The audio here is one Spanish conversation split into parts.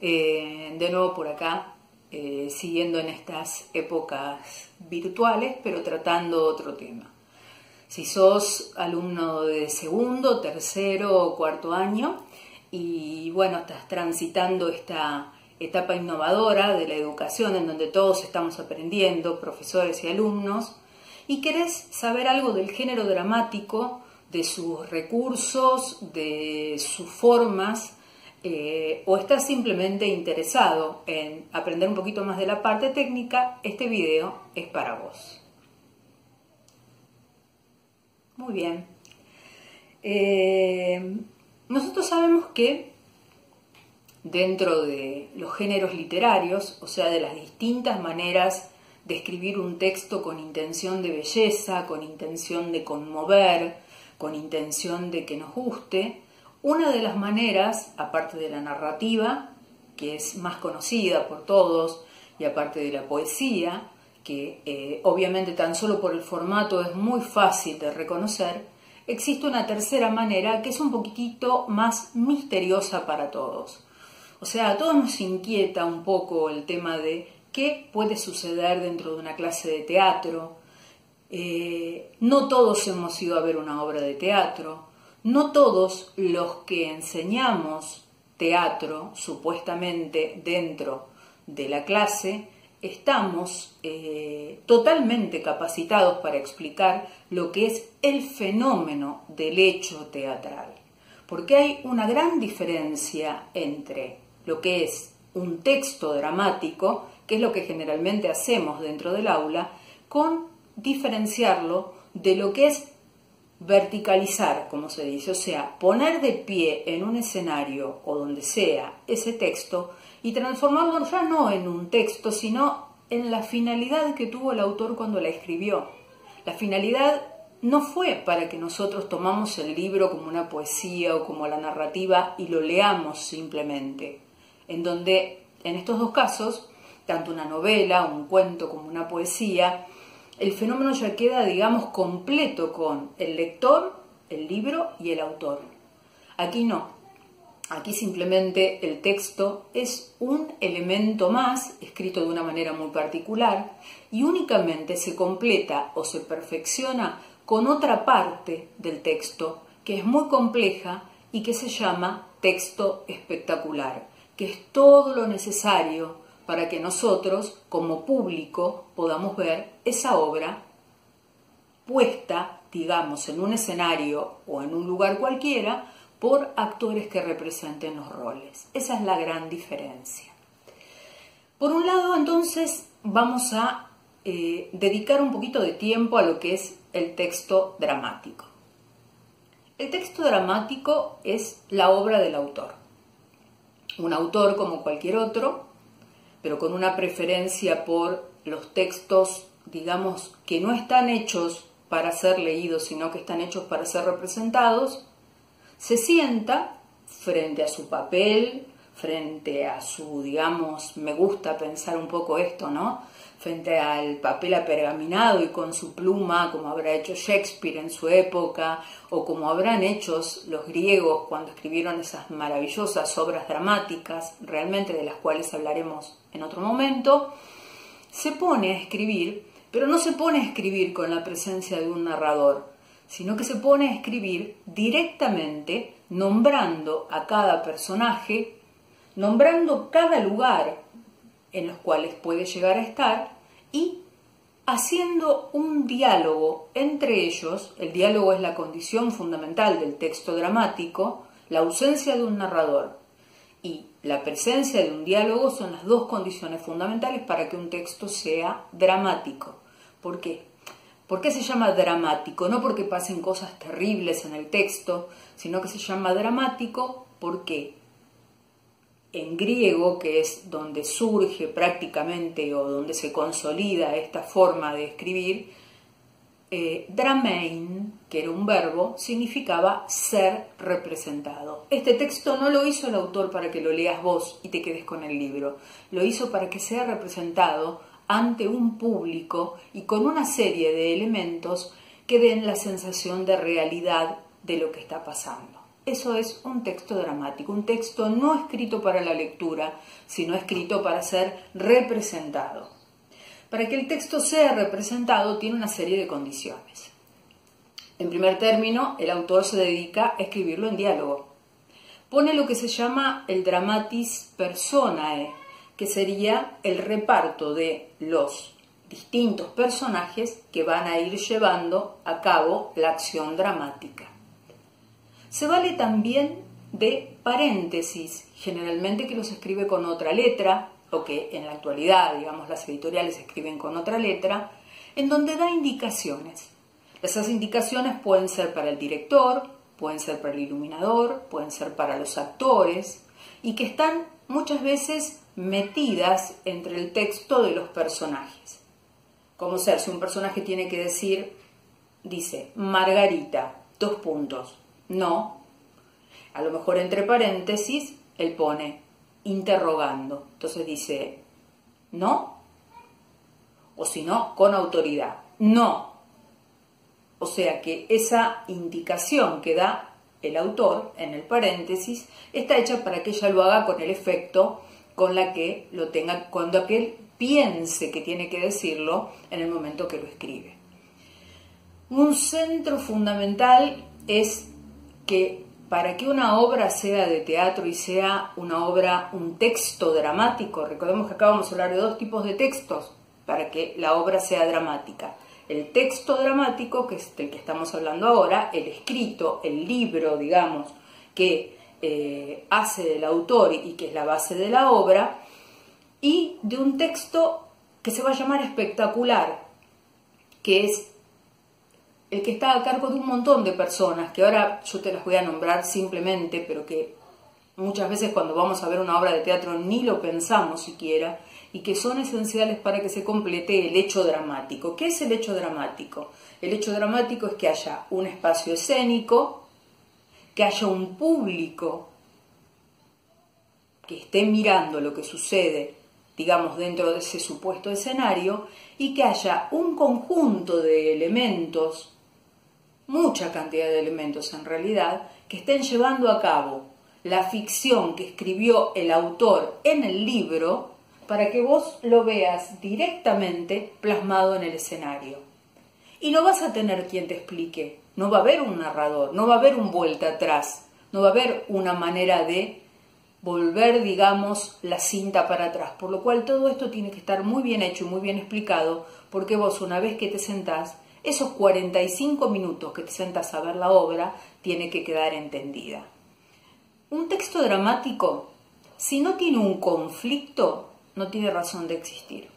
De nuevo por acá, siguiendo en estas épocas virtuales, pero tratando otro tema. Si sos alumno de segundo, tercero o cuarto año y bueno, estás transitando esta etapa innovadora de la educación en donde todos estamos aprendiendo, profesores y alumnos, y querés saber algo del género dramático, de sus recursos, de sus formas, o estás simplemente interesado en aprender un poquito más de la parte técnica, este video es para vos. Muy bien. Nosotros sabemos que dentro de los géneros literarios, o sea, de las distintas maneras de escribir un texto con intención de belleza, con intención de conmover, con intención de que nos guste, una de las maneras, aparte de la narrativa, que es más conocida por todos, y aparte de la poesía, que obviamente tan solo por el formato es muy fácil de reconocer, existe una tercera manera que es un poquitito más misteriosa para todos. O sea, a todos nos inquieta un poco el tema de qué puede suceder dentro de una clase de teatro. No todos hemos ido a ver una obra de teatro, no todos los que enseñamos teatro, supuestamente dentro de la clase, estamos totalmente capacitados para explicar lo que es el fenómeno del hecho teatral. Porque hay una gran diferencia entre lo que es un texto dramático, que es lo que generalmente hacemos dentro del aula, con diferenciarlo de lo que es verticalizar, como se dice, o sea, poner de pie en un escenario o donde sea ese texto y transformarlo ya no en un texto, sino en la finalidad que tuvo el autor cuando la escribió. La finalidad no fue para que nosotros tomamos el libro como una poesía o como la narrativa y lo leamos simplemente, en donde en estos dos casos, tanto una novela, un cuento como una poesía, el fenómeno ya queda, digamos, completo con el lector, el libro y el autor. Aquí no. Aquí simplemente el texto es un elemento más, escrito de una manera muy particular, y únicamente se completa o se perfecciona con otra parte del texto, que es muy compleja y que se llama texto espectacular, que es todo lo necesario para que nosotros, como público, podamos ver esa obra puesta, digamos, en un escenario o en un lugar cualquiera, por actores que representen los roles. Esa es la gran diferencia. Por un lado, entonces, vamos a dedicar un poquito de tiempo a lo que es el texto dramático. El texto dramático es la obra del autor. Un autor como cualquier otro, pero con una preferencia por los textos, digamos, que no están hechos para ser leídos, sino que están hechos para ser representados, se sienta frente a su papel, frente a su, digamos, me gusta pensar un poco esto, ¿no? Frente al papel apergaminado y con su pluma, como habrá hecho Shakespeare en su época, o como habrán hecho los griegos cuando escribieron esas maravillosas obras dramáticas, realmente de las cuales hablaremos en otro momento, se pone a escribir, pero no se pone a escribir con la presencia de un narrador, sino que se pone a escribir directamente, nombrando a cada personaje, nombrando cada lugar en los cuales puede llegar a estar y haciendo un diálogo entre ellos. El diálogo es la condición fundamental del texto dramático. La ausencia de un narrador y la presencia de un diálogo son las dos condiciones fundamentales para que un texto sea dramático. ¿Por qué? ¿Por qué se llama dramático? No porque pasen cosas terribles en el texto, sino que se llama dramático porque en griego, que es donde surge prácticamente o donde se consolida esta forma de escribir, dramein, que era un verbo, significaba ser representado. Este texto no lo hizo el autor para que lo leas vos y te quedes con el libro, lo hizo para que sea representado ante un público y con una serie de elementos que den la sensación de realidad de lo que está pasando. eso es un texto dramático, un texto no escrito para la lectura, sino escrito para ser representado. Para que el texto sea representado tiene una serie de condiciones. En primer término, el autor se dedica a escribirlo en diálogo. Pone lo que se llama el dramatis personae, que sería el reparto de los distintos personajes que van a ir llevando a cabo la acción dramática. Se vale también de paréntesis, generalmente que los escribe con otra letra, o que en la actualidad, digamos, las editoriales escriben con otra letra, en donde da indicaciones. Esas indicaciones pueden ser para el director, pueden ser para el iluminador, pueden ser para los actores, y que están muchas veces metidas entre el texto de los personajes. Como ser, si un personaje tiene que decir, dice, Margarita, : no, a lo mejor entre paréntesis, él pone, interrogando. Entonces dice, no, o si no, con autoridad, no. O sea que esa indicación que da el autor en el paréntesis está hecha para que ella lo haga con el efecto con la que lo tenga, cuando aquel piense que tiene que decirlo en el momento que lo escribe. Un centro fundamental es que para que una obra sea de teatro y sea una obra, un texto dramático, recordemos que acá vamos a hablar de dos tipos de textos para que la obra sea dramática. El texto dramático, que es del que estamos hablando ahora, el escrito, el libro, digamos, que hace el autor y que es la base de la obra, y de un texto que se va a llamar espectacular, que es el que está a cargo de un montón de personas, que ahora yo te las voy a nombrar simplemente, pero que muchas veces cuando vamos a ver una obra de teatro ni lo pensamos siquiera, y que son esenciales para que se complete el hecho dramático. ¿Qué es el hecho dramático? El hecho dramático es que haya un espacio escénico, que haya un público que esté mirando lo que sucede, digamos, dentro de ese supuesto escenario, y que haya un conjunto de elementos, mucha cantidad de elementos en realidad, que estén llevando a cabo la ficción que escribió el autor en el libro, para que vos lo veas directamente plasmado en el escenario. Y no vas a tener quien te explique, no va a haber un narrador, no va a haber un vuelta atrás, no va a haber una manera de volver, digamos, la cinta para atrás, por lo cual todo esto tiene que estar muy bien hecho y muy bien explicado, porque vos una vez que te sentás, esos 45 minutos que te sentás a ver la obra, tiene que quedar entendida. Un texto dramático, si no tiene un conflicto, no tiene razón de existir.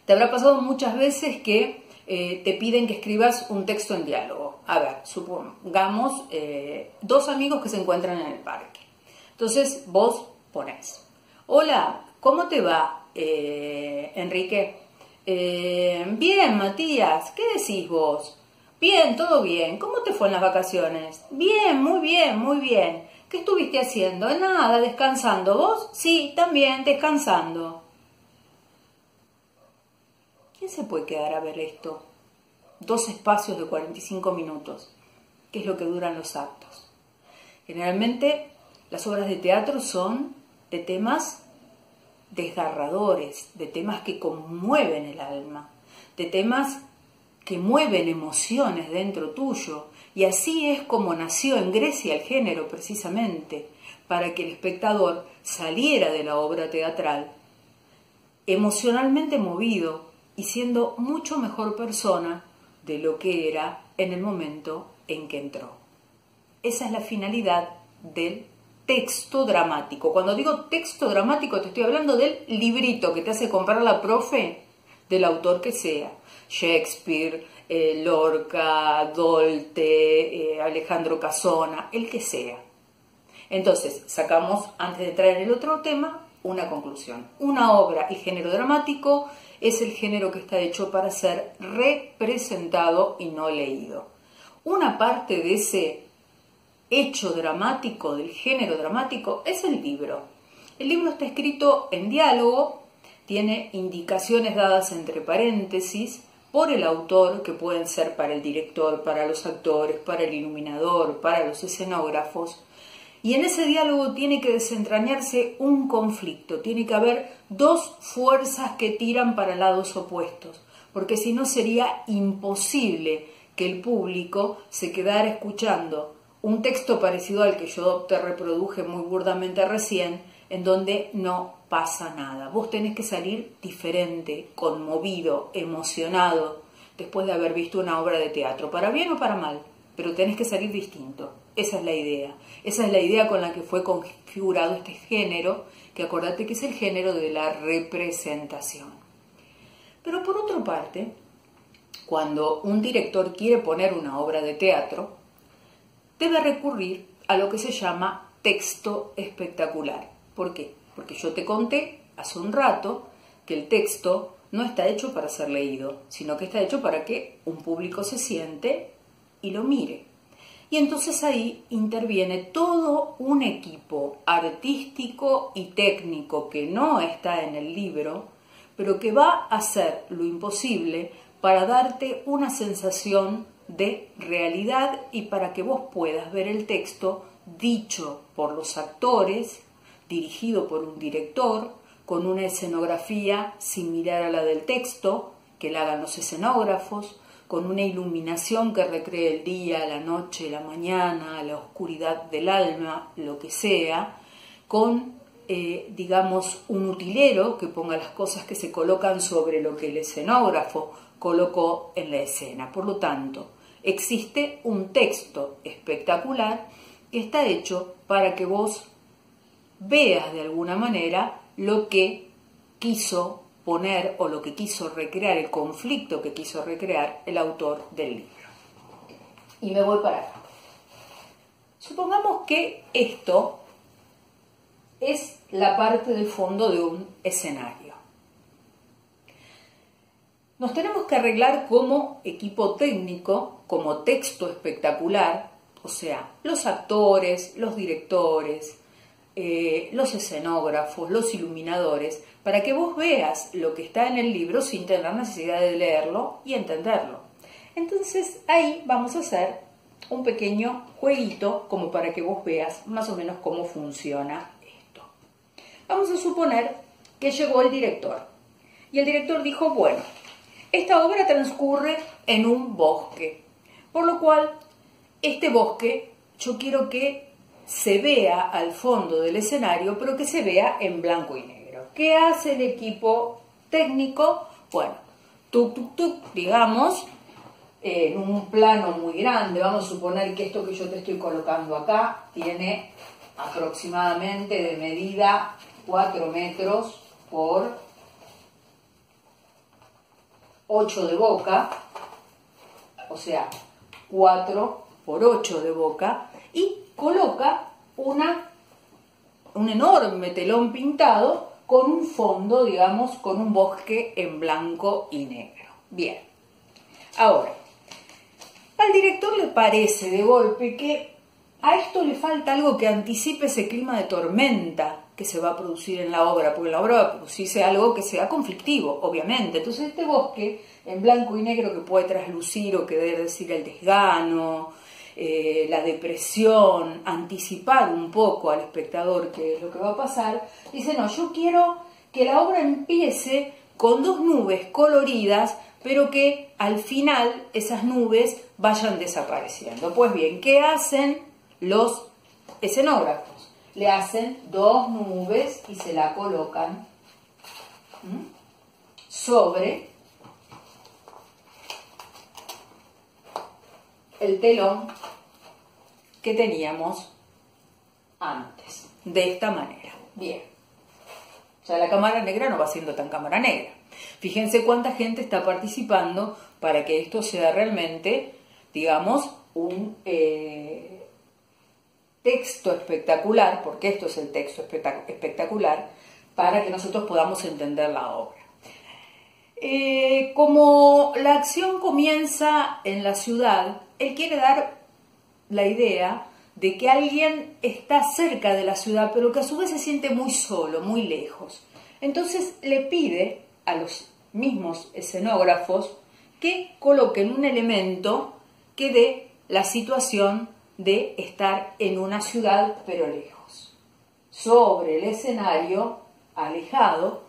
Te habrá pasado muchas veces que te piden que escribas un texto en diálogo. A ver, supongamos dos amigos que se encuentran en el parque. Entonces vos ponés, hola, ¿cómo te va, Enrique? Bien, Matías, ¿qué decís vos? Bien, todo bien. ¿Cómo te fue en las vacaciones? Bien, muy bien, muy bien. ¿Qué estuviste haciendo? Nada, descansando. ¿Vos? Sí, también, descansando. ¿Quién se puede quedar a ver esto? 2 espacios de 45 minutos, que es lo que duran los actos. Generalmente las obras de teatro son de temas desgarradores, de temas que conmueven el alma, de temas que mueven emociones dentro tuyo. Y así es como nació en Grecia el género, precisamente, para que el espectador saliera de la obra teatral emocionalmente movido y siendo mucho mejor persona de lo que era en el momento en que entró. Esa es la finalidad del texto dramático. Cuando digo texto dramático te estoy hablando del librito que te hace comprar la profe del autor que sea. Shakespeare, Lorca, Dolte, Alejandro Casona, el que sea. Entonces, sacamos, antes de traer el otro tema, una conclusión. Una obra y género dramático es el género que está hecho para ser representado y no leído. Una parte de ese hecho dramático, del género dramático, es el libro. El libro está escrito en diálogo, tiene indicaciones dadas entre paréntesis, por el autor, que pueden ser para el director, para los actores, para el iluminador, para los escenógrafos. Y en ese diálogo tiene que desentrañarse un conflicto, tiene que haber dos fuerzas que tiran para lados opuestos, porque si no sería imposible que el público se quedara escuchando un texto parecido al que yo te reproduje muy burdamente recién, en donde no pasa nada. Vos tenés que salir diferente, conmovido, emocionado, después de haber visto una obra de teatro, para bien o para mal, pero tenés que salir distinto. Esa es la idea. Esa es la idea con la que fue configurado este género, que acordate que es el género de la representación. Pero por otra parte, cuando un director quiere poner una obra de teatro, debe recurrir a lo que se llama texto espectacular. ¿Por qué? Porque yo te conté hace un rato que el texto no está hecho para ser leído, sino que está hecho para que un público se siente y lo mire. Y entonces ahí interviene todo un equipo artístico y técnico que no está en el libro, pero que va a hacer lo imposible para darte una sensación de realidad y para que vos puedas ver el texto dicho por los actores, dirigido por un director, con una escenografía similar a la del texto, que la hagan los escenógrafos, con una iluminación que recree el día, la noche, la mañana, la oscuridad del alma, lo que sea, con, digamos, un utilero que ponga las cosas que se colocan sobre lo que el escenógrafo colocó en la escena. Por lo tanto, existe un texto espectacular que está hecho para que vos veas de alguna manera lo que quiso poner o lo que quiso recrear, el conflicto que quiso recrear el autor del libro. Y me voy para acá. Supongamos que esto es la parte del fondo de un escenario. Nos tenemos que arreglar como equipo técnico, como texto espectacular, o sea, los actores, los directores, los escenógrafos, los iluminadores, para que vos veas lo que está en el libro sin tener necesidad de leerlo y entenderlo. Entonces ahí vamos a hacer un pequeño jueguito como para que vos veas más o menos cómo funciona esto. Vamos a suponer que llegó el director y el director dijo, bueno, esta obra transcurre en un bosque, por lo cual este bosque yo quiero que se vea al fondo del escenario, pero que se vea en blanco y negro. ¿Qué hace el equipo técnico? Bueno, digamos, en un plano muy grande, vamos a suponer que esto que yo te estoy colocando acá tiene aproximadamente de medida 4 metros por 8 de boca, o sea, 4 por 8 de boca, y coloca un enorme telón pintado con un fondo, digamos, con un bosque en blanco y negro. Bien, ahora, al director le parece de golpe que a esto le falta algo que anticipe ese clima de tormenta que se va a producir en la obra, porque en la obra va a producirse algo que sea conflictivo, obviamente. Entonces este bosque en blanco y negro que puede traslucir o querer decir el desgano, la depresión, anticipar un poco al espectador qué es lo que va a pasar, dice, no, yo quiero que la obra empiece con 2 nubes coloridas, pero que al final esas nubes vayan desapareciendo. Pues bien, ¿qué hacen los escenógrafos? Le hacen 2 nubes y se la colocan sobre el telón que teníamos antes, de esta manera. Bien, ya la cámara negra no va siendo tan cámara negra. Fíjense cuánta gente está participando para que esto sea realmente, digamos, un texto espectacular, porque esto es el texto espectacular, para que nosotros podamos entender la obra. Como la acción comienza en la ciudad, él quiere dar la idea de que alguien está cerca de la ciudad, pero que a su vez se siente muy solo, muy lejos. Entonces le pide a los mismos escenógrafos que coloquen un elemento que dé la situación de estar en una ciudad pero lejos. Sobre el escenario, alejado,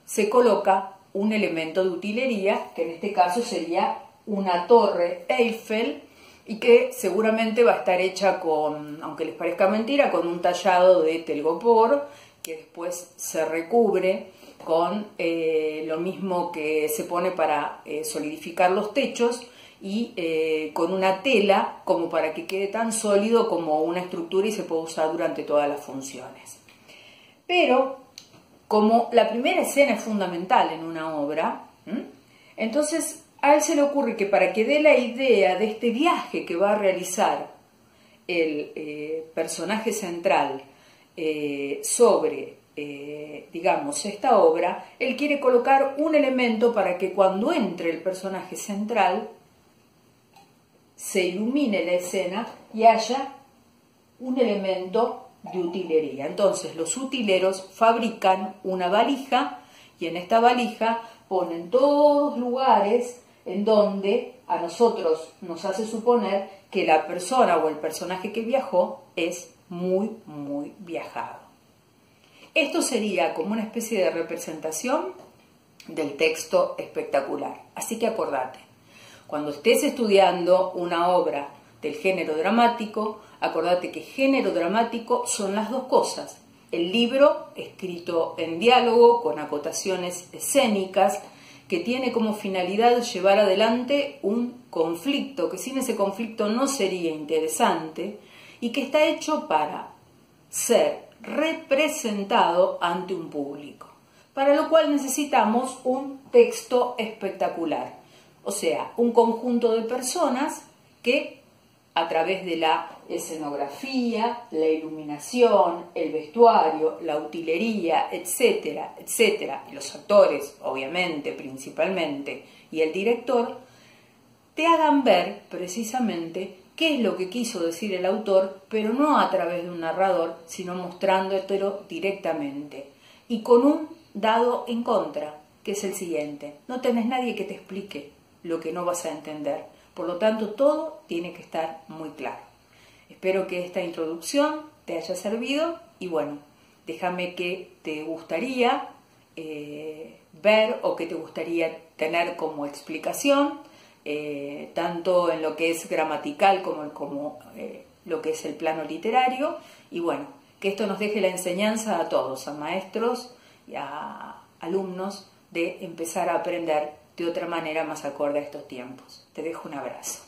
se coloca un elemento de utilería, que en este caso sería una torre Eiffel, y que seguramente va a estar hecha con, aunque les parezca mentira, con un tallado de telgopor, que después se recubre con lo mismo que se pone para solidificar los techos, y con una tela como para que quede tan sólido como una estructura y se puede usar durante todas las funciones. Pero como la primera escena es fundamental en una obra, entonces a él se le ocurre que para que dé la idea de este viaje que va a realizar el personaje central sobre, digamos, esta obra, él quiere colocar un elemento para que cuando entre el personaje central se ilumine la escena y haya un elemento de utilería. Entonces los utileros fabrican una valija y en esta valija ponen todos lugares en donde a nosotros nos hace suponer que la persona o el personaje que viajó es muy, muy viajado. Esto sería como una especie de representación del texto espectacular. Así que acordate, cuando estés estudiando una obra del género dramático, acordate que género dramático son las dos cosas. El libro escrito en diálogo, con acotaciones escénicas, que tiene como finalidad llevar adelante un conflicto, que sin ese conflicto no sería interesante, y que está hecho para ser representado ante un público, para lo cual necesitamos un texto espectacular, o sea, un conjunto de personas que a través de la escenografía, la iluminación, el vestuario, la utilería, etcétera, etcétera, y los actores, obviamente, principalmente, y el director, te hagan ver precisamente qué es lo que quiso decir el autor, pero no a través de un narrador, sino mostrándotelo directamente, y con un dado en contra, que es el siguiente: no tenés nadie que te explique lo que no vas a entender. Por lo tanto, todo tiene que estar muy claro. Espero que esta introducción te haya servido y bueno, déjame que te gustaría ver o que te gustaría tener como explicación, tanto en lo que es gramatical como lo que es el plano literario. Y bueno, que esto nos deje la enseñanza a todos, a maestros y a alumnos, de empezar a aprender de otra manera más acorde a estos tiempos. Te dejo un abrazo.